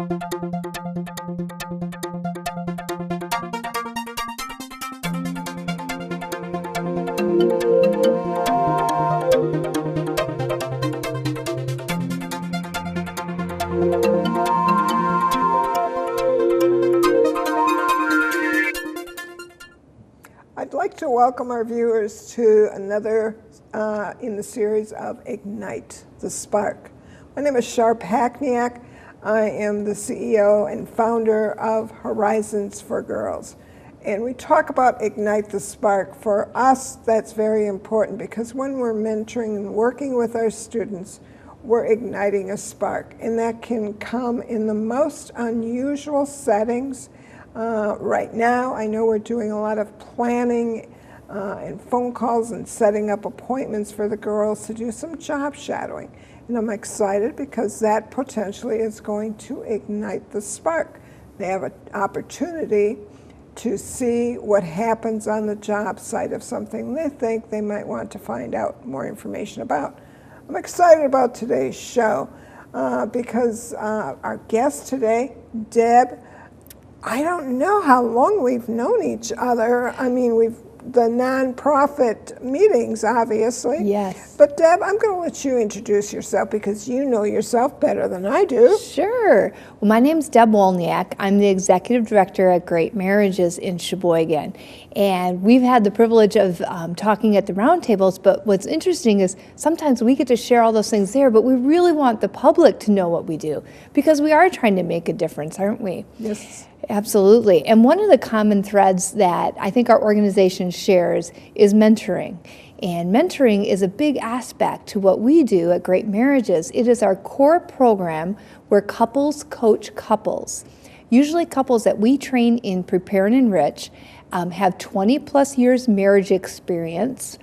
I'd like to welcome our viewers to another in the series of Ignite the Spark. My name is Deb Walniak. I am the CEO and founder of Horizons for Girls. And we talk about Ignite the Spark. For us, that's very important because when we're mentoring and working with our students, we're igniting a spark. And that can come in the most unusual settings. Right now, I know we're doing a lot of planning and phone calls and setting up appointments for the girls to do some job shadowing. And I'm excited because that potentially is going to ignite the spark. They have an opportunity to see what happens on the job site of something they think they might want to find out more information about. I'm excited about today's show because our guest today, Deb, I don't know how long we've known each other. I mean, the nonprofit meetings, obviously. Yes. But Deb, I'm going to let you introduce yourself because you know yourself better than I do. Sure. Well, my name's Deb Walniak. I'm the executive director at Great Marriages in Sheboygan. And we've had the privilege of talking at the roundtables, but what's interesting is sometimes we get to share all those things there, but we really want the public to know what we do because we are trying to make a difference, aren't we? Yes. Absolutely. And one of the common threads that I think our organization shares is mentoring. And mentoring is a big aspect to what we do at Great Marriages. It is our core program where couples coach couples. Usually couples that we train in Prepare and Enrich have 20 plus years marriage experience,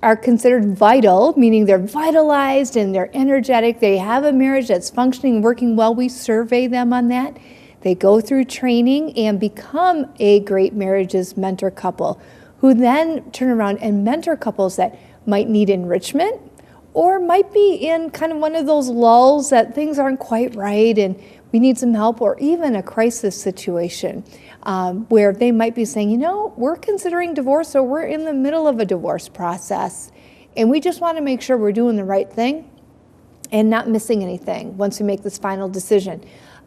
are considered vital, meaning they're vitalized and they're energetic. They have a marriage that's functioning, working well. We survey them on that. They go through training and become a Great Marriages mentor couple who then turn around and mentor couples that might need enrichment or might be in kind of one of those lulls that things aren't quite right and we need some help, or even a crisis situation where they might be saying, you know, we're considering divorce or we're in the middle of a divorce process and we just want to make sure we're doing the right thing and not missing anything once we make this final decision.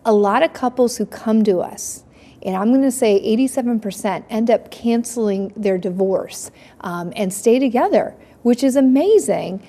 A lot of couples who come to us, and I'm going to say 87%, end up canceling their divorce and stay together, which is amazing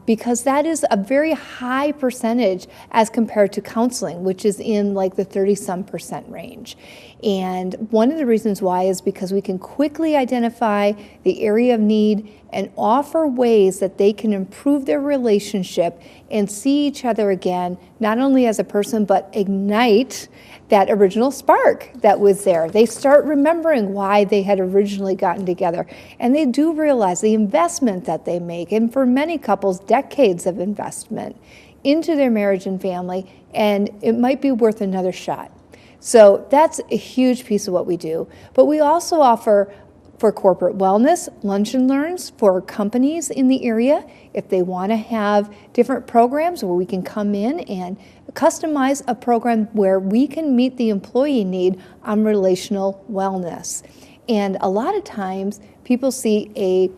because that is a very high percentage as compared to counseling, which is in like the 30-some% range. And one of the reasons why is because we can quickly identify the area of need and offer ways that they can improve their relationship and see each other again, not only as a person, but ignite that original spark that was there. They start remembering why they had originally gotten together. And they do realize the investment that they make, and for many couples, decades of investment into their marriage and family, and it might be worth another shot. So that's a huge piece of what we do. But we also offer for corporate wellness, lunch and learns for companies in the area. If they want to have different programs where we can come in and customize a program where we can meet the employee need on relational wellness. And a lot of times people see a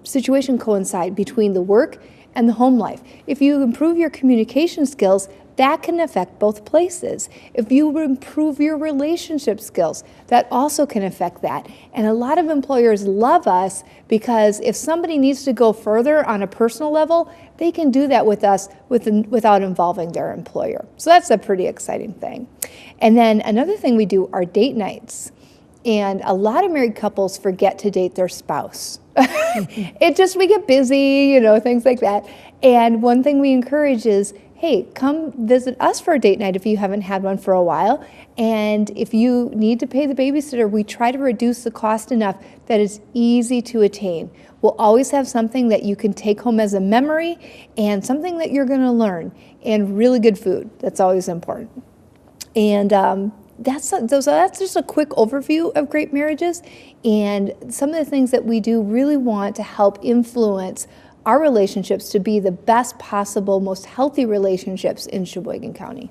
situation coincide between the work and the home life. If you improve your communication skills, that can affect both places. If you improve your relationship skills, that also can affect that. And a lot of employers love us because if somebody needs to go further on a personal level, they can do that with us without involving their employer. So that's a pretty exciting thing. And then another thing we do are date nights. And a lot of married couples forget to date their spouse. We get busy, things like that. And one thing we encourage is, hey, come visit us for a date night if you haven't had one for a while. And if you need to pay the babysitter, we try to reduce the cost enough that it's easy to attain. We'll always have something that you can take home as a memory and something that you're going to learn, and really good food. That's always important. And that's just a quick overview of Great Marriages, and some of the things that we do really want to help influence our relationships to be the best possible, most healthy relationships in Sheboygan County.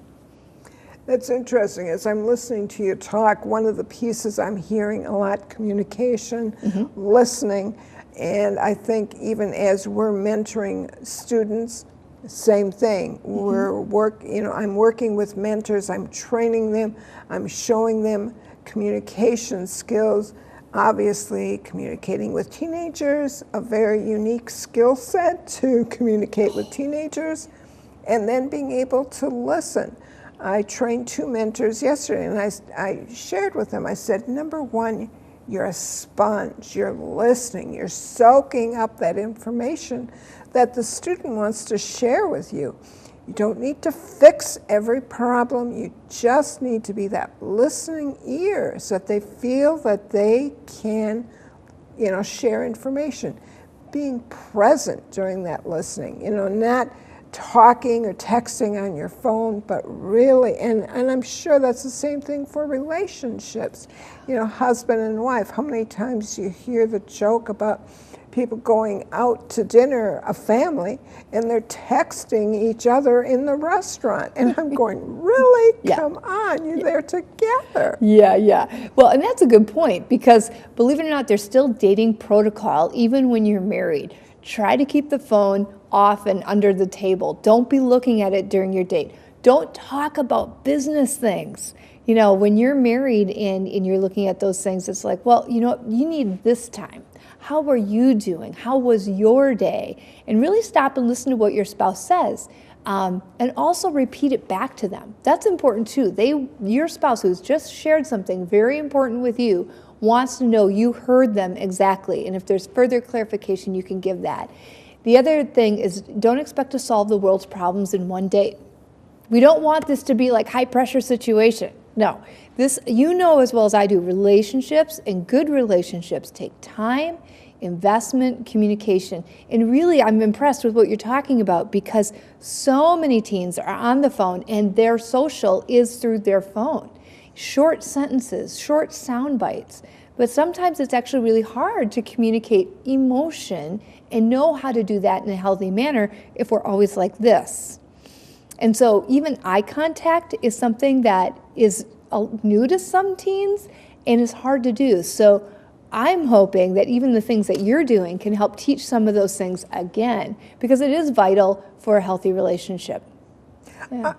That's interesting. As I'm listening to you talk, one of the pieces I'm hearing a lot, communication, listening, and I think even as we're mentoring students, same thing. I'm working with mentors, I'm training them, I'm showing them communication skills. Obviously, communicating with teenagers, a very unique skill set to communicate with teenagers, and then being able to listen. I trained 2 mentors yesterday, and I shared with them, I said, number one, you're a sponge, you're listening, you're soaking up that information that the student wants to share with you. You don't need to fix every problem, you just need to be that listening ear so that they feel that they can, share information. Being present during that listening, not talking or texting on your phone, but really, and I'm sure that's the same thing for relationships. Husband and wife, how many times do you hear the joke about people going out to dinner, a family, and they're texting each other in the restaurant. And I'm going, really? Yeah. Come on, you're there together. Yeah. Well, and that's a good point, because believe it or not, there's still dating protocol even when you're married. Try to keep the phone off and under the table. Don't be looking at it during your date. Don't talk about business things. When you're married and you're looking at those things, it's like, well, you need this time. How are you doing? How was your day? And really stop and listen to what your spouse says. And also repeat it back to them. That's important too. Your spouse who's just shared something very important with you wants to know you heard them exactly. And if there's further clarification, you can give that. The other thing is, don't expect to solve the world's problems in one date. We don't want this to be like high pressure situation. No, this, as well as I do, relationships and good relationships take time, investment, communication. And really, I'm impressed with what you're talking about, because so many teens are on the phone and their social is through their phone. Short sentences, short sound bites. But sometimes it's actually really hard to communicate emotion and know how to do that in a healthy manner if we're always like this. And so even eye contact is something that is new to some teens and is hard to do. So I'm hoping that even the things that you're doing can help teach some of those things again, because it is vital for a healthy relationship. Yeah.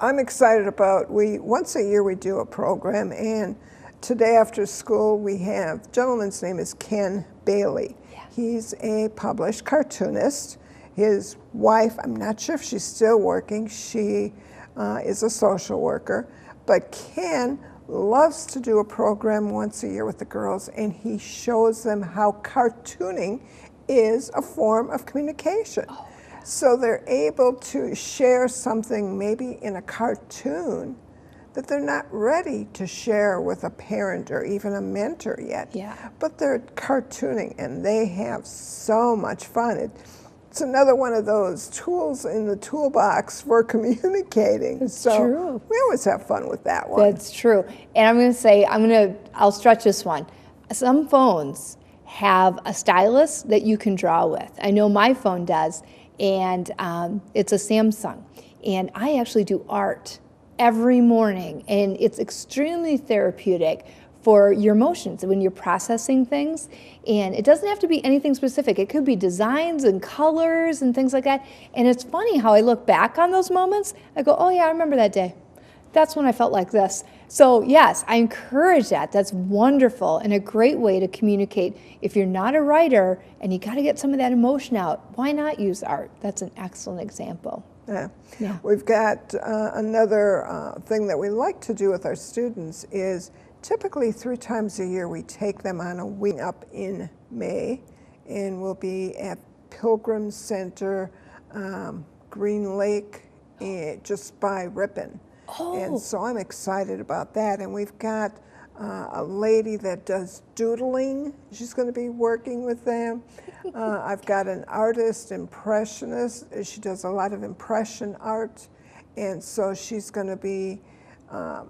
I'm excited about, once a year we do a program, and today after school we have, gentleman's name is Ken Bailey. Yeah. He's a published cartoonist. His wife, I'm not sure if she's still working, she is a social worker, but Ken loves to do a program once a year with the girls, and he shows them how cartooning is a form of communication. Oh, yeah. So they're able to share something maybe in a cartoon that they're not ready to share with a parent or even a mentor yet. Yeah. But they're cartooning and they have so much fun. It's another one of those tools in the toolbox for communicating. That's true. We always have fun with that one. That's true. And I'm going to say, I'll stretch this one. Some phones have a stylus that you can draw with. I know my phone does, and it's a Samsung. And I actually do art every morning, and it's extremely therapeutic for your emotions when you're processing things. And it doesn't have to be anything specific. It could be designs and colors and things like that. And it's funny how I look back on those moments. I go, oh yeah, I remember that day. That's when I felt like this. So yes, I encourage that. That's wonderful and a great way to communicate. If you're not a writer and you got to get some of that emotion out, why not use art? That's an excellent example. Yeah. We've got another thing that we like to do with our students is typically 3 times a year we take them on a week up in May, and we'll be at Pilgrim Center, Green Lake, just by Ripon. Oh. And so I'm excited about that. And we've got a lady that does doodling. She's going to be working with them. I've got an artist, impressionist. She does a lot of impression art. And so she's going to be,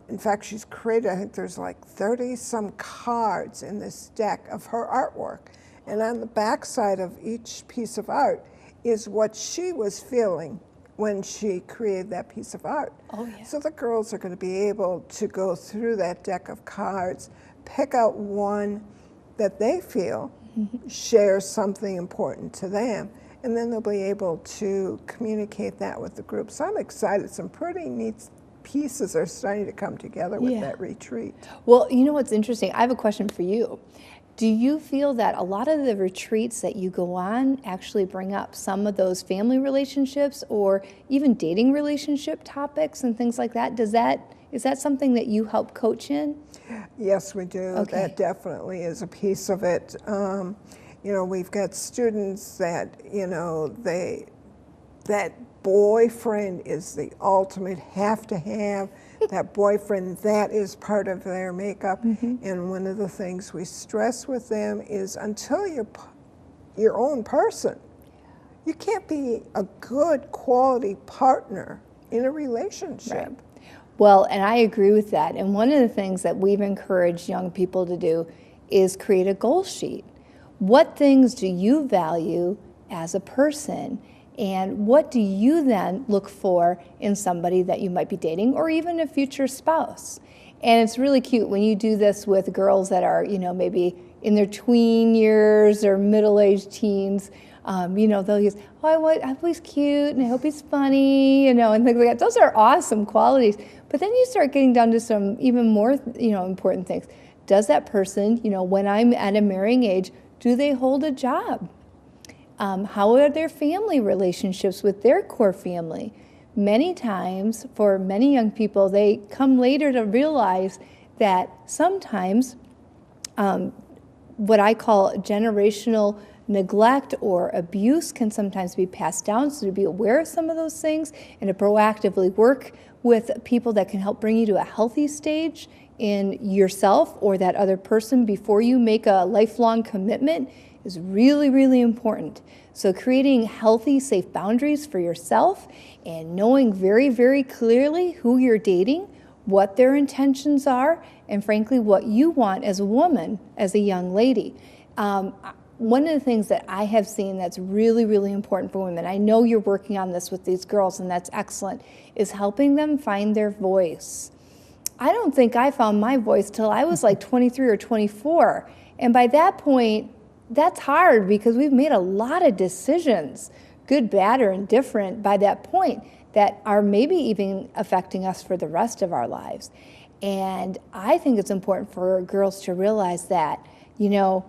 in fact, she's created, I think there's like 30 some cards in this deck of her artwork. And on the back side of each piece of art is what she was feeling when she created that piece of art. Oh, yeah. So the girls are going to be able to go through that deck of cards, pick out one that they feel shares something important to them, and then they'll be able to communicate that with the group. So I'm excited. Some pretty neat pieces are starting to come together with that retreat. Well, you know what's interesting? I have a question for you. Do you feel that a lot of the retreats that you go on actually bring up some of those family relationships or even dating relationship topics and things like that? Is that something that you help coach in? Yes, we do. Okay. That definitely is a piece of it. You know, we've got students that, you know, that boyfriend is the ultimate have to have. That boyfriend, that is part of their makeup. And one of the things we stress with them is until you're your own person, you can't be a good quality partner in a relationship. Right. Well, and I agree with that. And one of the things that we've encouraged young people to do is create a goal sheet. What things do you value as a person? And what do you then look for in somebody that you might be dating or even a future spouse? And it's really cute when you do this with girls that are, you know, maybe in their tween years or middle-aged teens. You know, they'll use, oh, I hope he's cute and I hope he's funny, you know, and things like that. Those are awesome qualities. But then you start getting down to some even more, you know, important things. Does that person, you know, when I'm at a marrying age, do they hold a job? How are their family relationships with their core family? Many times, for many young people, they come later to realize that sometimes what I call generational neglect or abuse can sometimes be passed down. So to be aware of some of those things and to proactively work with people that can help bring you to a healthy stage in yourself or that other person before you make a lifelong commitment is really, really important. So creating healthy, safe boundaries for yourself and knowing very, very clearly who you're dating, what their intentions are, and frankly, what you want as a woman, as a young lady. One of the things that I have seen that's really, really important for women, I know you're working on this with these girls, and that's excellent, is helping them find their voice. I don't think I found my voice till I was like 23 or 24. And by that point, that's hard because we've made a lot of decisions, good, bad, or indifferent, by that point that are maybe even affecting us for the rest of our lives. And I think it's important for girls to realize that, you know,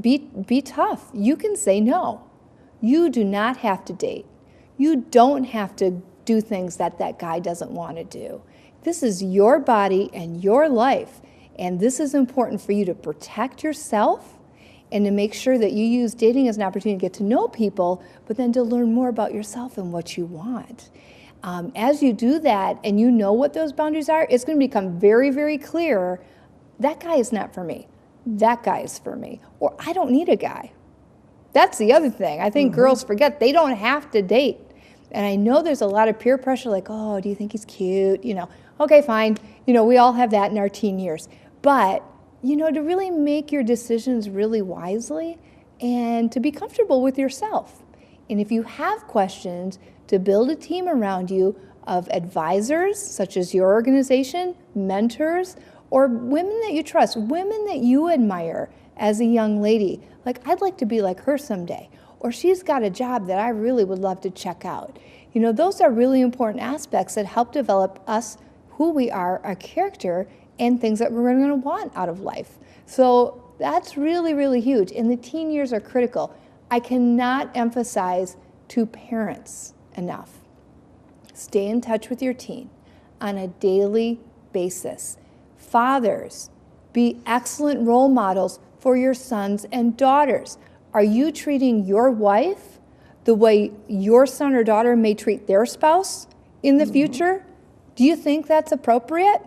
be tough. You can say no. You do not have to date. You don't have to do things that that guy doesn't want to do. This is your body and your life, and this is important for you to protect yourself and to make sure that you use dating as an opportunity to get to know people, but then to learn more about yourself and what you want. As you do that and you know what those boundaries are, it's going to become very, very clear, that guy is not for me. That guy is for me. Or I don't need a guy. That's the other thing. I think girls forget they don't have to date. And I know there's a lot of peer pressure like, oh, do you think he's cute? You know, okay, fine. You know, we all have that in our teen years. But, you know, to really make your decisions really wisely and to be comfortable with yourself. And if you have questions, to build a team around you of advisors, such as your organization, mentors, or women that you trust, women that you admire as a young lady. Like, I'd like to be like her someday. Or she's got a job that I really would love to check out. You know, those are really important aspects that help develop us, who we are, our character, and things that we're going to want out of life. So that's really, really huge. And the teen years are critical. I cannot emphasize to parents enough. Stay in touch with your teen on a daily basis. Fathers, be excellent role models for your sons and daughters. Are you treating your wife the way your son or daughter may treat their spouse in the future? Do you think that's appropriate?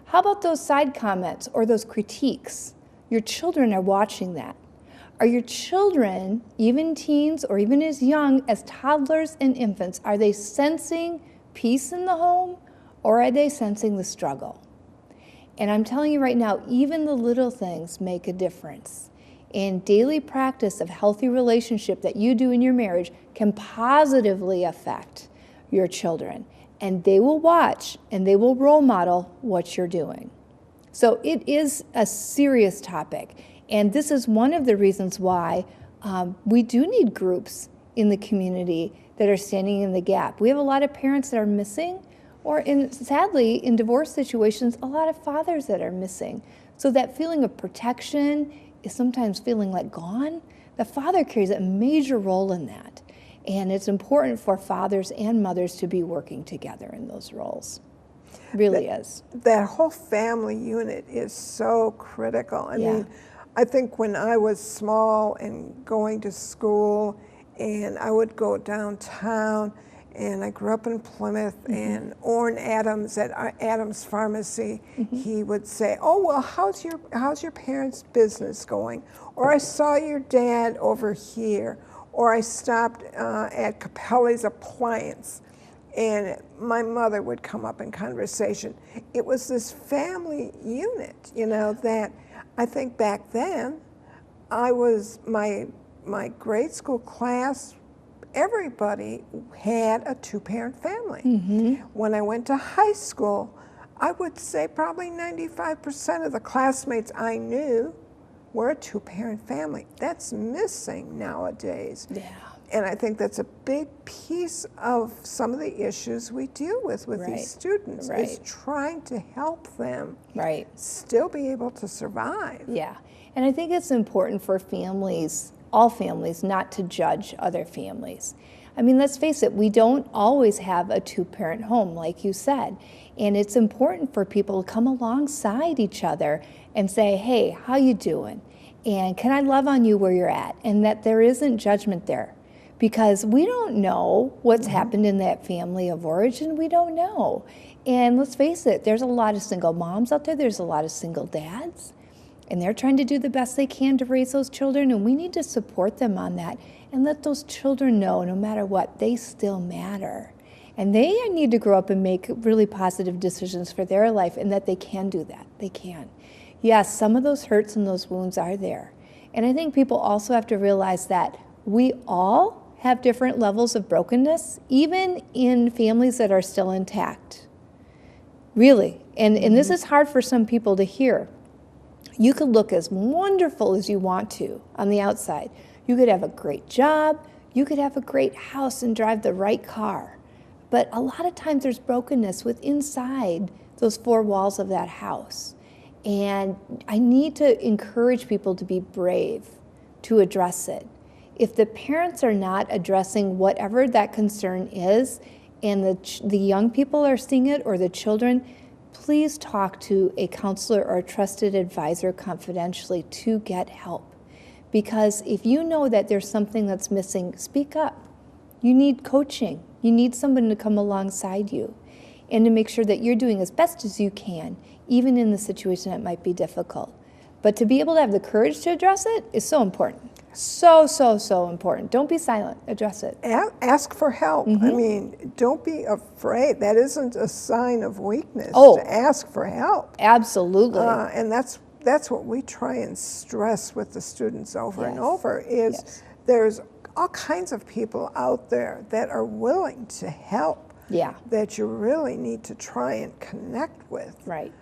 How about those side comments or those critiques? Your children are watching that. Are your children, even teens or even as young as toddlers and infants, are they sensing peace in the home or are they sensing the struggle? And I'm telling you right now, even the little things make a difference. And daily practice of healthy relationship that you do in your marriage can positively affect your children, and they will watch and they will role model what you're doing. So it is a serious topic, and this is one of the reasons why we do need groups in the community that are standing in the gap. We have a lot of parents that are missing, or sadly, in divorce situations, a lot of fathers that are missing. So that feeling of protection is sometimes feeling like gone. The father carries a major role in that. And it's important for fathers and mothers to be working together in those roles. Really is. That whole family unit is so critical. I mean, I think when I was small and going to school, and I would go downtown, and I grew up in Plymouth, and Orrin Adams at Adams Pharmacy, he would say, "Oh, well, how's your parents' business going?" Or, "I saw your dad over here," or, "I stopped at Capelli's Appliance," and my mother would come up in conversation. It was this family unit, you know, that I think back then, my grade school class, everybody had a two-parent family. When I went to high school, I would say probably 95% of the classmates I knew were a two-parent family. That's missing nowadays. Yeah. And I think that's a big piece of some of the issues we deal with these students, is trying to help them still be able to survive. Yeah, and I think it's important for families, all families, not to judge other families. I mean, let's face it, we don't always have a two-parent home, like you said. And it's important for people to come alongside each other and say, "Hey, how you doing? And can I love on you where you're at?" And that there isn't judgment there. Because we don't know what's happened in that family of origin. We don't know. And let's face it, there's a lot of single moms out there. There's a lot of single dads. And they're trying to do the best they can to raise those children. And we need to support them on that and let those children know, no matter what, they still matter. And they need to grow up and make really positive decisions for their life, and that they can do that. They can. Yes, some of those hurts and those wounds are there. And I think people also have to realize that we all have different levels of brokenness, even in families that are still intact. Really. And this is hard for some people to hear. You could look as wonderful as you want to on the outside. You could have a great job. You could have a great house and drive the right car. But a lot of times there's brokenness with inside those four walls of that house. And I need to encourage people to be brave to address it. If the parents are not addressing whatever that concern is, and the young people are seeing it, or the children, please talk to a counselor or a trusted advisor confidentially to get help. Because if you know that there's something that's missing, speak up. You need coaching. You need someone to come alongside you and to make sure that you're doing as best as you can, even in the situation that might be difficult. But to be able to have the courage to address it is so important. So, so, so important. Don't be silent. Address it. Ask for help. I mean, don't be afraid. That isn't a sign of weakness to ask for help. Absolutely. And that's what we try and stress with the students over and over is there's all kinds of people out there that are willing to help. That you really need to try and connect with. Right.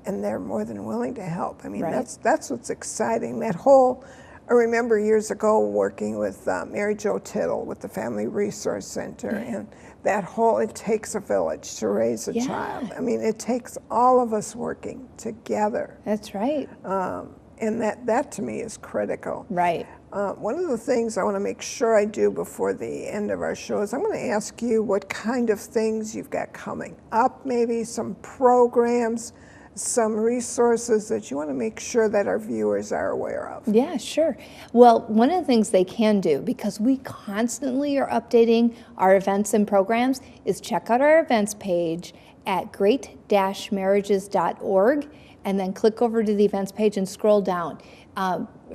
And they're more than willing to help. I mean, that's what's exciting. That whole, I remember years ago working with Mary Jo Tittle with the Family Resource Center, and that whole, it takes a village to raise a child. I mean, it takes all of us working together. That's right. And that to me is critical. Right. One of the things I want to make sure I do before the end of our show is I'm going to ask you what kind of things you've got coming up, maybe some programs, some resources that you want to make sure that our viewers are aware of. Yeah, sure. Well, one of the things they can do, because we constantly are updating our events and programs, is check out our events page at great-marriages.org, and then click over to the events page and scroll down.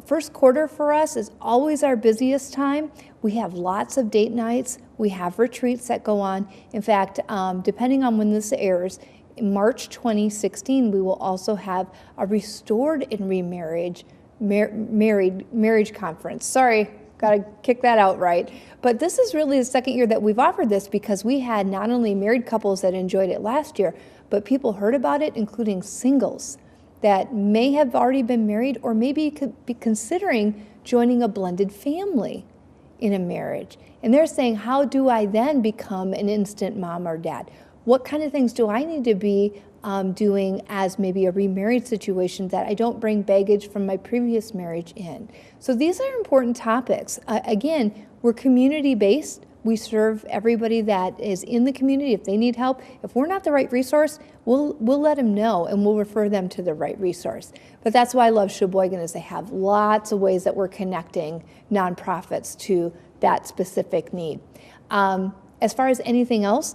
First quarter for us is always our busiest time. We have lots of date nights. We have retreats that go on. In fact, depending on when this airs, in March 2016, we will also have a Restored and Remarriage marriage conference. Sorry, got to kick that out right. But this is really the second year that we've offered this because we had not only married couples that enjoyed it last year, but people heard about it, including singles that may have already been married or maybe could be considering joining a blended family in a marriage. And they're saying, how do I then become an instant mom or dad? What kind of things do I need to be doing as maybe a remarried situation that I don't bring baggage from my previous marriage in? So these are important topics. Again, we're community-based. We serve everybody that is in the community. If they need help, if we're not the right resource, we'll let them know and we'll refer them to the right resource. But that's why I love Sheboygan is they have lots of ways that we're connecting nonprofits to that specific need. As far as anything else,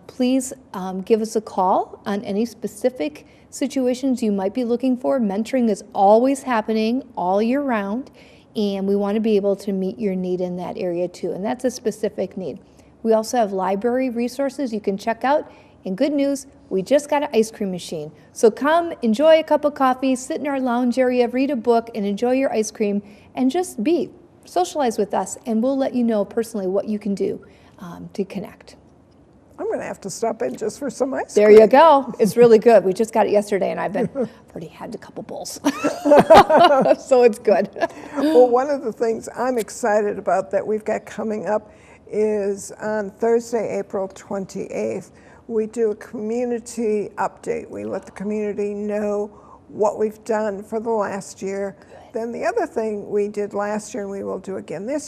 please give us a call on any specific situations you might be looking for. Mentoring is always happening all year round, and we want to be able to meet your need in that area too, and that's a specific need. We also have library resources you can check out, and good news, we just got an ice cream machine. So come, enjoy a cup of coffee, sit in our lounge area, read a book, and enjoy your ice cream, and just socialize with us, and we'll let you know personally what you can do to connect. I'm going to have to stop in just for some ice cream. There you go. It's really good. We just got it yesterday, and I've already had a couple bowls. So it's good. Well, one of the things I'm excited about that we've got coming up is on Thursday, April 28th, we do a community update. We let the community know what we've done for the last year. Good. Then the other thing we did last year, and we will do again this